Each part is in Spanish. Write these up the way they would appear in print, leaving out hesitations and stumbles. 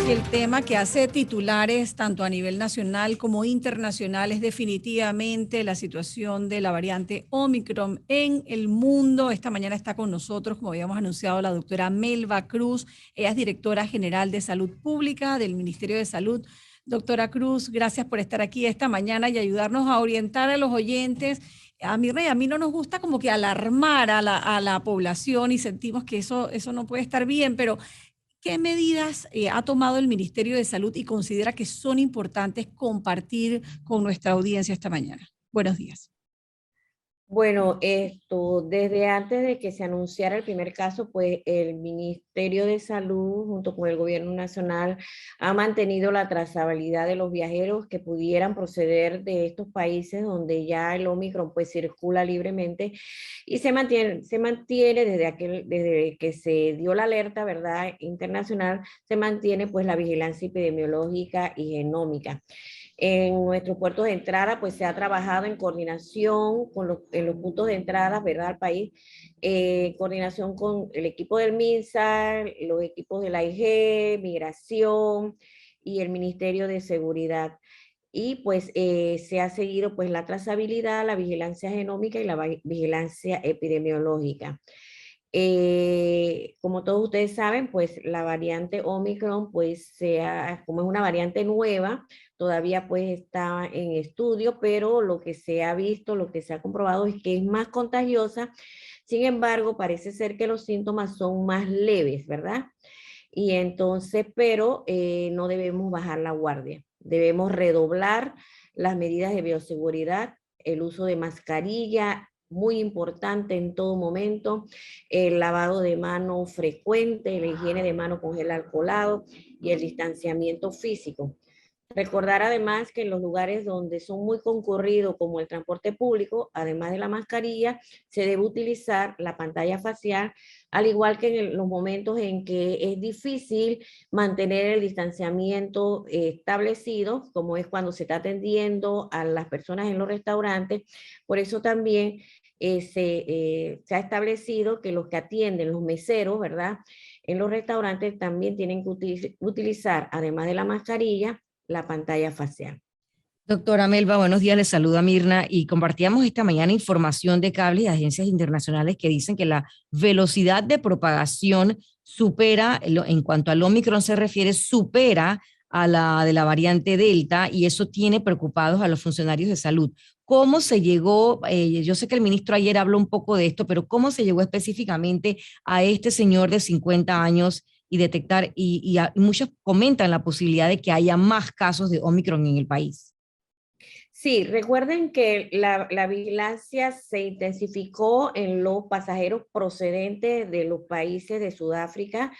Y el tema que hace titulares tanto a nivel nacional como internacional es definitivamente la situación de la variante Omicron en el mundo. Esta mañana está con nosotros, como habíamos anunciado, la doctora Melba Cruz. Ella es directora general de Salud Pública del Ministerio de Salud. Doctora Cruz, gracias por estar aquí esta mañana y ayudarnos a orientar a los oyentes. A mí, a mí no nos gusta como que alarmar a la población y sentimos que eso no puede estar bien, pero ¿qué medidas ha tomado el Ministerio de Salud y considera que son importantes compartir con nuestra audiencia esta mañana? Buenos días. Bueno, desde antes de que se anunciara el primer caso, pues el Ministerio de Salud junto con el Gobierno Nacional ha mantenido la trazabilidad de los viajeros que pudieran proceder de estos países donde ya el Omicron pues circula libremente y se mantiene desde que se dio la alerta, ¿verdad? Internacional, se mantiene pues la vigilancia epidemiológica y genómica. En nuestros puertos de entrada, pues se ha trabajado en coordinación en los puntos de entrada, ¿verdad?, al país, coordinación con el equipo del MINSA, los equipos de la IG, Migración y el Ministerio de Seguridad. Y pues se ha seguido pues la trazabilidad, la vigilancia genómica y la vigilancia epidemiológica. Como todos ustedes saben, pues la variante Omicron, pues como es una variante nueva, todavía pues está en estudio, pero lo que se ha visto, lo que se ha comprobado es que es más contagiosa. Sin embargo, parece ser que los síntomas son más leves, ¿verdad? Y entonces, pero no debemos bajar la guardia. Debemos redoblar las medidas de bioseguridad, el uso de mascarilla, muy importante en todo momento, el lavado de mano frecuente, la higiene de mano con gel alcoholado y el distanciamiento físico. Recordar además que en los lugares donde son muy concurridos, como el transporte público, además de la mascarilla, se debe utilizar la pantalla facial, al igual que en los momentos en que es difícil mantener el distanciamiento establecido, como es cuando se está atendiendo a las personas en los restaurantes. Por eso también se ha establecido que los que atienden, los meseros, ¿verdad?, en los restaurantes también tienen que utilizar, además de la mascarilla, la pantalla facial. Doctora Melba, buenos días, les saluda Mirna y compartíamos esta mañana información de cables y agencias internacionales que dicen que la velocidad de propagación supera, en cuanto al Omicron se refiere, supera a la de la variante Delta y eso tiene preocupados a los funcionarios de salud. ¿Cómo se llegó? Yo sé que el ministro ayer habló un poco de esto, pero ¿cómo se llegó específicamente a este señor de 50 años y detectar, y muchos comentan la posibilidad de que haya más casos de Omicron en el país? Sí, recuerden que la vigilancia se intensificó en los pasajeros procedentes de los países de Sudáfrica.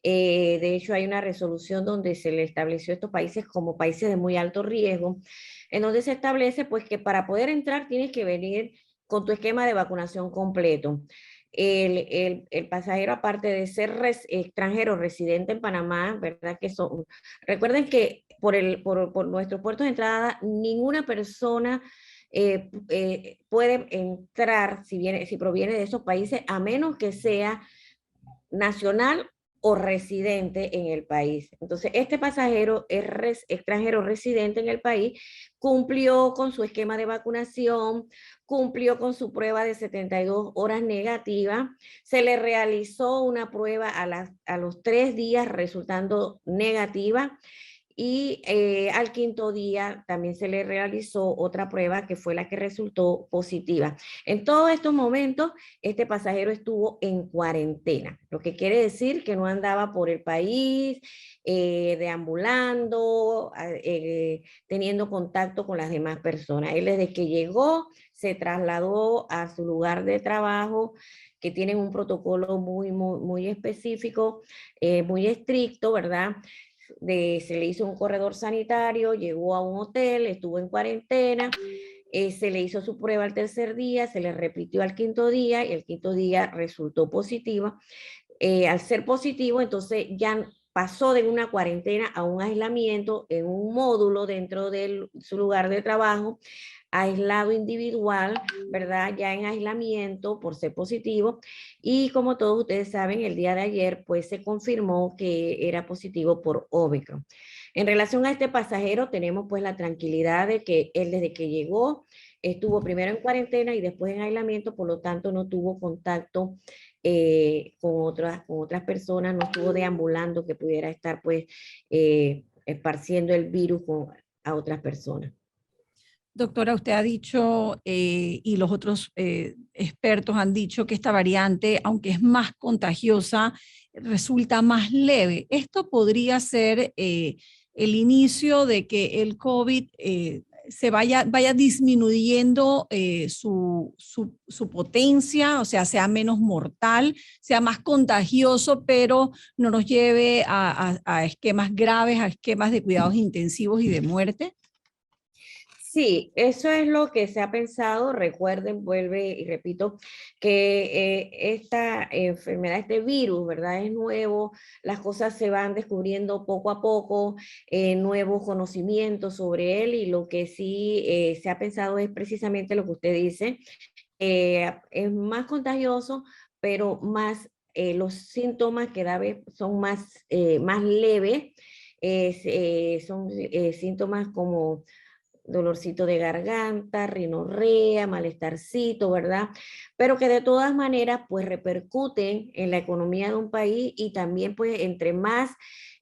De hecho, hay una resolución donde se le estableció estos países como países de muy alto riesgo, en donde se establece pues que para poder entrar tienes que venir con tu esquema de vacunación completo. El pasajero, aparte de ser extranjero residente en Panamá, ¿verdad? Recuerden que por nuestros puertos de entrada, ninguna persona puede entrar si proviene de esos países, a menos que sea nacional o residente en el país. Entonces, este pasajero es extranjero residente en el país, cumplió con su esquema de vacunación, cumplió con su prueba de 72 horas negativa, se le realizó una prueba a los 3 días resultando negativa, y al quinto día también se le realizó otra prueba que fue la que resultó positiva. En todos estos momentos, este pasajero estuvo en cuarentena, lo que quiere decir que no andaba por el país deambulando, teniendo contacto con las demás personas. Él desde que llegó se trasladó a su lugar de trabajo, que tienen un protocolo muy específico, muy estricto, ¿verdad? Se le hizo un corredor sanitario, llegó a un hotel, estuvo en cuarentena, se le hizo su prueba al tercer día, se le repitió al quinto día y el quinto día resultó positiva. Al ser positivo, entonces ya pasó de una cuarentena a un aislamiento en un módulo dentro de su lugar de trabajo, aislado individual, ¿verdad? Ya en aislamiento por ser positivo. Y como todos ustedes saben, el día de ayer pues se confirmó que era positivo por Omicron. En relación a este pasajero, tenemos pues la tranquilidad de que él desde que llegó estuvo primero en cuarentena y después en aislamiento, por lo tanto no tuvo contacto con otras personas, no estuvo deambulando que pudiera estar pues esparciendo el virus a otras personas. Doctora, usted ha dicho y los otros expertos han dicho que esta variante, aunque es más contagiosa, resulta más leve. Esto podría ser el inicio de que el COVID vaya disminuyendo su potencia, o sea, sea menos mortal, sea más contagioso, pero no nos lleve a esquemas graves, a esquemas de cuidados intensivos y de muerte. Sí, eso es lo que se ha pensado. Recuerden, vuelve y repito, que esta enfermedad, este virus, ¿verdad? Es nuevo, las cosas se van descubriendo poco a poco, nuevos conocimientos sobre él y lo que sí se ha pensado es precisamente lo que usted dice. Es más contagioso, pero más los síntomas cada vez son más leves. Son síntomas como dolorcito de garganta, rinorrea, malestarcito, ¿verdad? Pero que de todas maneras, pues repercuten en la economía de un país y también, pues, entre más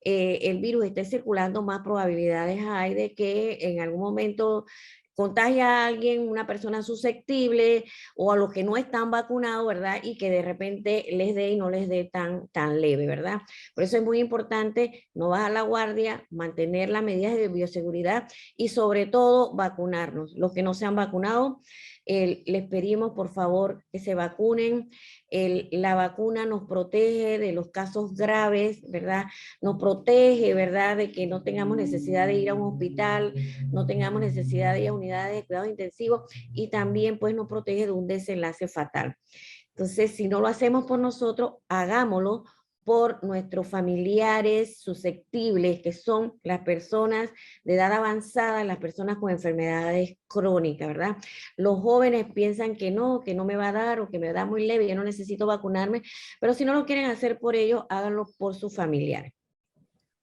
el virus esté circulando, más probabilidades hay de que en algún momento contagia a alguien, una persona susceptible o a los que no están vacunados, ¿verdad? Y que de repente les dé y no les dé tan leve, ¿verdad? Por eso es muy importante no bajar la guardia, mantener las medidas de bioseguridad y sobre todo vacunarnos. Los que no se han vacunado, les pedimos por favor que se vacunen. La vacuna nos protege de los casos graves, ¿verdad? Nos protege, ¿verdad? De que no tengamos necesidad de ir a un hospital, no tengamos necesidad de ir a unidades de cuidados intensivos y también pues nos protege de un desenlace fatal. Entonces, si no lo hacemos por nosotros, hagámoslo por nuestros familiares susceptibles, que son las personas de edad avanzada, las personas con enfermedades crónicas, ¿verdad? Los jóvenes piensan que no me va a dar o que me da muy leve, yo no necesito vacunarme, pero si no lo quieren hacer por ellos, háganlo por sus familiares.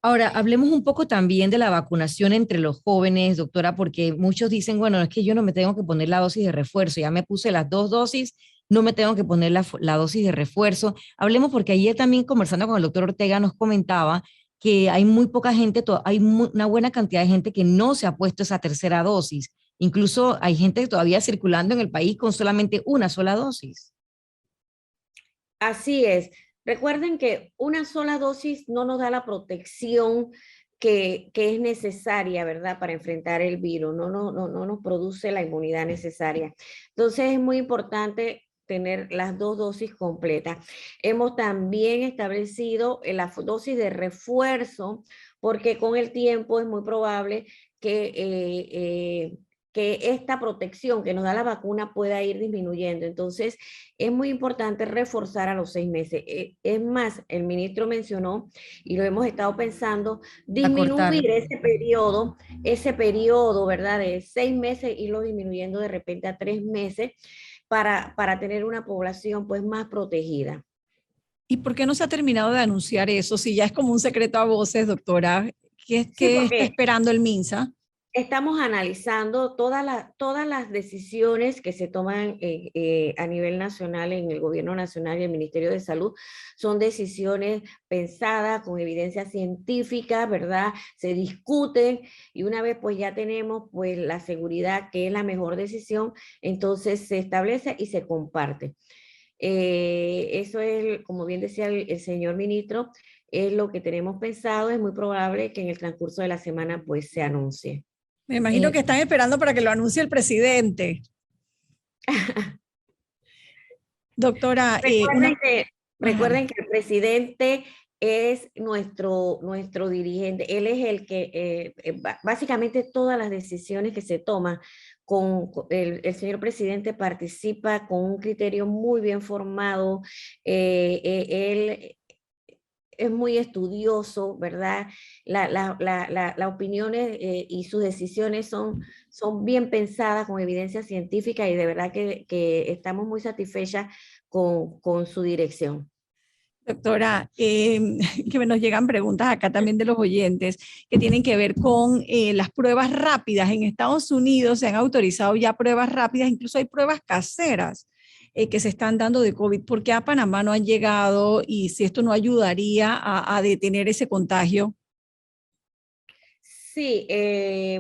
Ahora, hablemos un poco también de la vacunación entre los jóvenes, doctora, porque muchos dicen, bueno, es que yo no me tengo que poner la dosis de refuerzo, ya me puse las 2 dosis, no me tengo que poner la dosis de refuerzo. Hablemos porque ayer también conversando con el doctor Ortega nos comentaba que hay muy poca gente, una buena cantidad de gente que no se ha puesto esa tercera dosis. Incluso hay gente todavía circulando en el país con solamente una sola dosis. Así es. Recuerden que una sola dosis no nos da la protección que es necesaria, ¿verdad? Para enfrentar el virus. No nos produce la inmunidad necesaria. Entonces es muy importante tener las 2 dosis completas. Hemos también establecido la dosis de refuerzo, porque con el tiempo es muy probable que esta protección que nos da la vacuna pueda ir disminuyendo. Entonces, es muy importante reforzar a los 6 meses. Es más, el ministro mencionó, y lo hemos estado pensando, Acortar. disminuir ese periodo, ¿verdad? De 6 meses, irlo disminuyendo de repente a 3 meses para tener una población pues más protegida. ¿Y por qué no se ha terminado de anunciar eso? Si ya es como un secreto a voces, doctora, Sí, ¿qué está porque esperando el MINSA? estamos analizando todas las decisiones que se toman a nivel nacional, en el gobierno nacional y el Ministerio de Salud. Son decisiones pensadas con evidencia científica, ¿verdad? Se discuten y una vez pues ya tenemos pues la seguridad que es la mejor decisión, entonces se establece y se comparte. Eso es, como bien decía el señor ministro, es lo que tenemos pensado. Es muy probable que en el transcurso de la semana pues se anuncie. Me imagino Eh, que están esperando para que lo anuncie el presidente. Doctora, Recuerden que, recuerden que el presidente es nuestro dirigente. Él es el que, básicamente todas las decisiones que se toman con el señor presidente participa con un criterio muy bien formado. Él es muy estudioso, ¿verdad? Las opiniones y sus decisiones son bien pensadas con evidencia científica y de verdad que estamos muy satisfechas con su dirección. Doctora, que nos llegan preguntas acá también de los oyentes que tienen que ver con las pruebas rápidas. En Estados Unidos se han autorizado ya pruebas rápidas, incluso hay pruebas caseras que se están dando de COVID. ¿Por qué a Panamá no han llegado y si esto no ayudaría a detener ese contagio? Sí,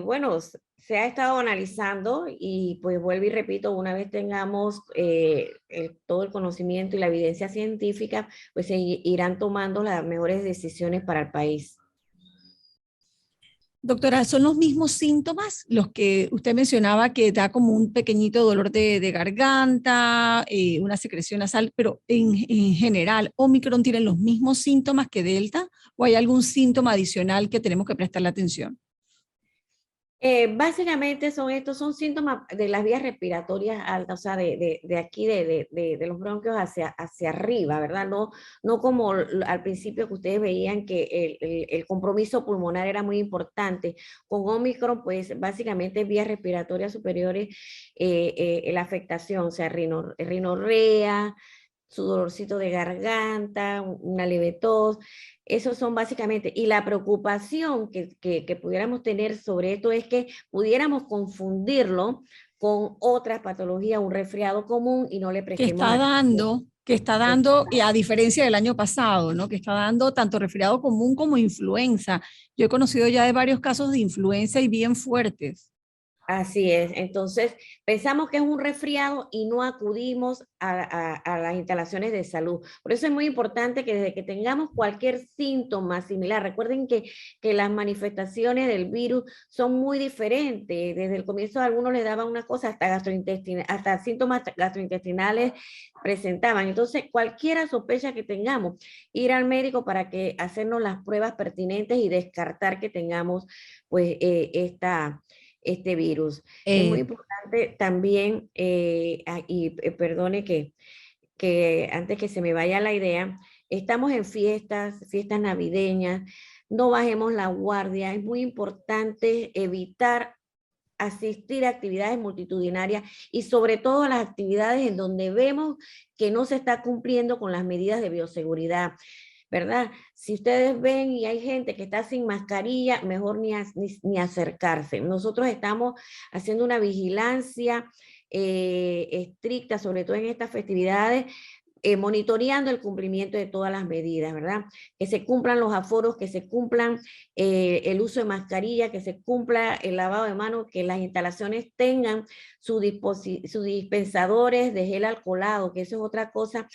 bueno, se ha estado analizando y pues vuelvo y repito, una vez tengamos todo el conocimiento y la evidencia científica, pues se irán tomando las mejores decisiones para el país. Doctora, ¿son los mismos síntomas los que usted mencionaba que da como un pequeñito dolor de garganta, una secreción nasal, pero en general, ¿Omicron tiene los mismos síntomas que Delta o hay algún síntoma adicional que tenemos que prestarle atención? Básicamente son síntomas de las vías respiratorias altas, o sea, de aquí, de los bronquios hacia arriba, ¿verdad? No como al principio que ustedes veían que el compromiso pulmonar era muy importante. Con Omicron, pues básicamente vías respiratorias superiores, la afectación, o sea, rinorrea, su dolorcito de garganta, una leve tos. Esos son básicamente, y la preocupación que pudiéramos tener sobre esto es que pudiéramos confundirlo con otras patologías, un resfriado común y no le prestemos atención. Que está dando, y a diferencia del año pasado, ¿no? Que está dando tanto resfriado común como influenza. Yo he conocido ya de varios casos de influenza y bien fuertes. Así es, entonces pensamos que es un resfriado y no acudimos a las instalaciones de salud. Por eso es muy importante que desde que tengamos cualquier síntoma similar, recuerden que las manifestaciones del virus son muy diferentes. Desde el comienzo a algunos les daban una cosa, hasta síntomas gastrointestinales presentaban. Entonces, cualquiera sospecha que tengamos, ir al médico para que hacernos las pruebas pertinentes y descartar que tengamos pues este virus. Es muy Eh, importante también, perdone que antes que se me vaya la idea, estamos en fiestas navideñas, no bajemos la guardia, es muy importante evitar asistir a actividades multitudinarias y sobre todo a las actividades en donde vemos que no se está cumpliendo con las medidas de bioseguridad. ¿Verdad? Si ustedes ven y hay gente que está sin mascarilla, mejor ni acercarse. Nosotros estamos haciendo una vigilancia estricta, sobre todo en estas festividades, monitoreando el cumplimiento de todas las medidas, ¿verdad? Que se cumplan los aforos, que se cumplan el uso de mascarilla, que se cumpla el lavado de manos, que las instalaciones tengan sus dispensadores de gel alcoholado, que eso es otra cosa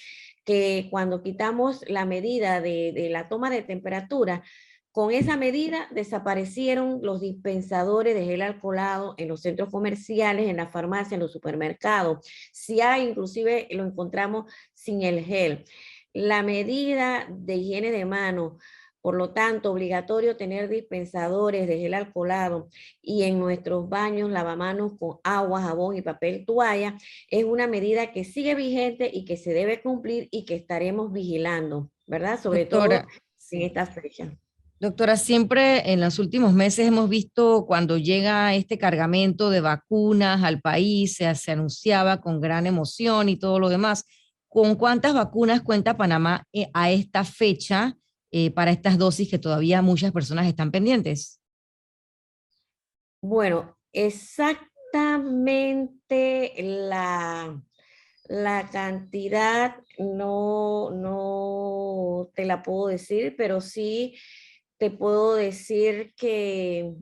que cuando quitamos la medida de la toma de temperatura, con esa medida desaparecieron los dispensadores de gel alcoholado en los centros comerciales, en la farmacia, en los supermercados. Si hay, inclusive lo encontramos sin el gel. La medida de higiene de manos, por lo tanto, obligatorio tener dispensadores de gel alcoholado y en nuestros baños lavamanos con agua, jabón y papel toalla, es una medida que sigue vigente y que se debe cumplir y que estaremos vigilando, ¿verdad? Sobre todo doctora, en sí. esta fecha. Doctora, siempre en los últimos meses hemos visto cuando llega este cargamento de vacunas al país, se anunciaba con gran emoción y todo lo demás. ¿Con cuántas vacunas cuenta Panamá a esta fecha para estas dosis que todavía muchas personas están pendientes? Bueno, exactamente la cantidad no te la puedo decir, pero sí te puedo decir que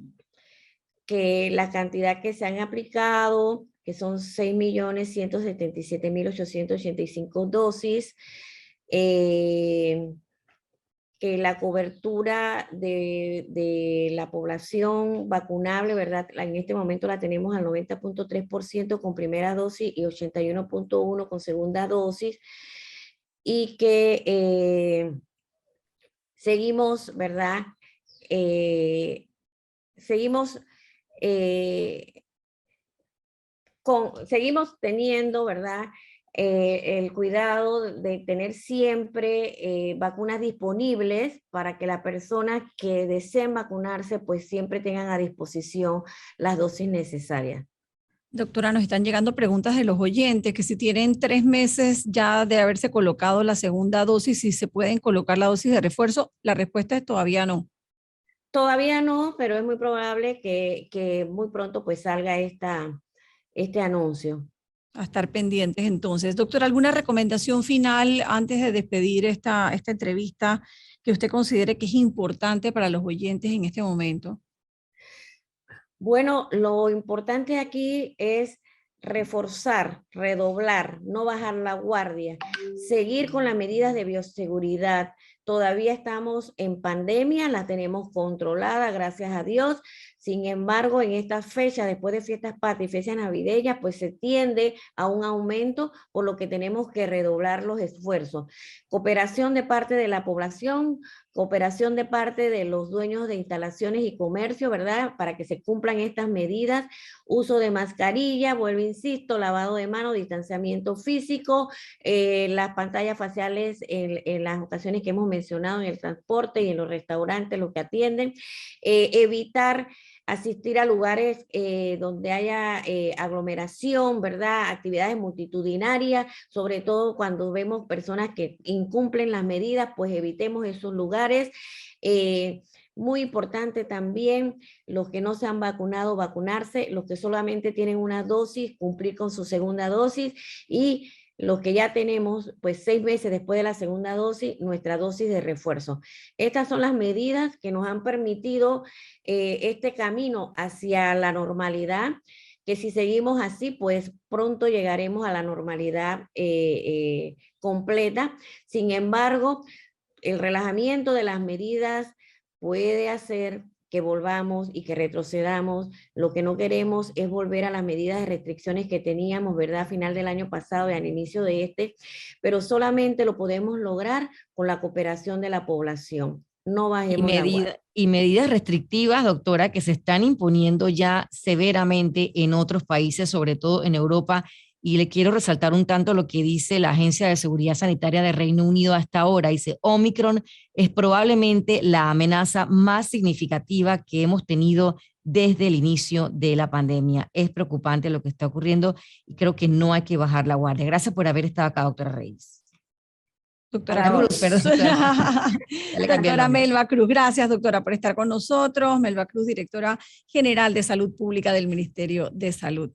la cantidad que se han aplicado, que son 6.177.885 dosis, que la cobertura de la población vacunable, ¿verdad? En este momento la tenemos al 90.3% con primera dosis y 81.1% con segunda dosis, y que seguimos, ¿verdad? Eh, seguimos, seguimos teniendo, ¿verdad? el cuidado de tener siempre vacunas disponibles para que las personas que deseen vacunarse pues siempre tengan a disposición las dosis necesarias. Doctora, nos están llegando preguntas de los oyentes que si tienen 3 meses ya de haberse colocado la segunda dosis, si se pueden colocar la dosis de refuerzo. La respuesta es todavía no. Todavía no, pero es muy probable que muy pronto pues salga este anuncio. A estar pendientes entonces. Doctora, ¿alguna recomendación final antes de despedir esta entrevista que usted considere que es importante para los oyentes en este momento? Bueno, lo importante aquí es reforzar, redoblar, no bajar la guardia, seguir con las medidas de bioseguridad. Todavía estamos en pandemia, la tenemos controlada, gracias a Dios. Sin embargo, en estas fechas, después de fiestas patrias y fechas navideñas, pues se tiende a un aumento, por lo que tenemos que redoblar los esfuerzos. Cooperación de parte de la población, cooperación de parte de los dueños de instalaciones y comercio, ¿verdad? Para que se cumplan estas medidas. Uso de mascarilla, vuelvo, insisto, lavado de manos, distanciamiento físico, las pantallas faciales en las ocasiones que hemos mencionado en el transporte y en los restaurantes, los que atienden, evitar asistir a lugares donde haya aglomeración, ¿verdad? Actividades multitudinarias, sobre todo cuando vemos personas que incumplen las medidas, pues evitemos esos lugares. Muy importante también, los que no se han vacunado, vacunarse, los que solamente tienen una dosis, cumplir con su segunda dosis, y los que ya tenemos, pues 6 meses después de la segunda dosis, nuestra dosis de refuerzo. Estas son las medidas que nos han permitido este camino hacia la normalidad, que si seguimos así, pues pronto llegaremos a la normalidad completa. Sin embargo, el relajamiento de las medidas puede hacer que volvamos y que retrocedamos. Lo que no queremos es volver a las medidas de restricciones que teníamos, ¿verdad? A final del año pasado y al inicio de este, pero solamente lo podemos lograr con la cooperación de la población. No bajemos la guardia. Y medidas restrictivas, doctora, que se están imponiendo ya severamente en otros países, sobre todo en Europa. Y le quiero resaltar un tanto lo que dice la Agencia de Seguridad Sanitaria de Reino Unido hasta ahora. Dice, Omicron es probablemente la amenaza más significativa que hemos tenido desde el inicio de la pandemia. Es preocupante lo que está ocurriendo y creo que no hay que bajar la guardia. Gracias por haber estado acá, doctora Reyes. Doctora Cruz, perdón. Doctora Melba Cruz, gracias doctora por estar con nosotros. Melba Cruz, directora general de Salud Pública del Ministerio de Salud.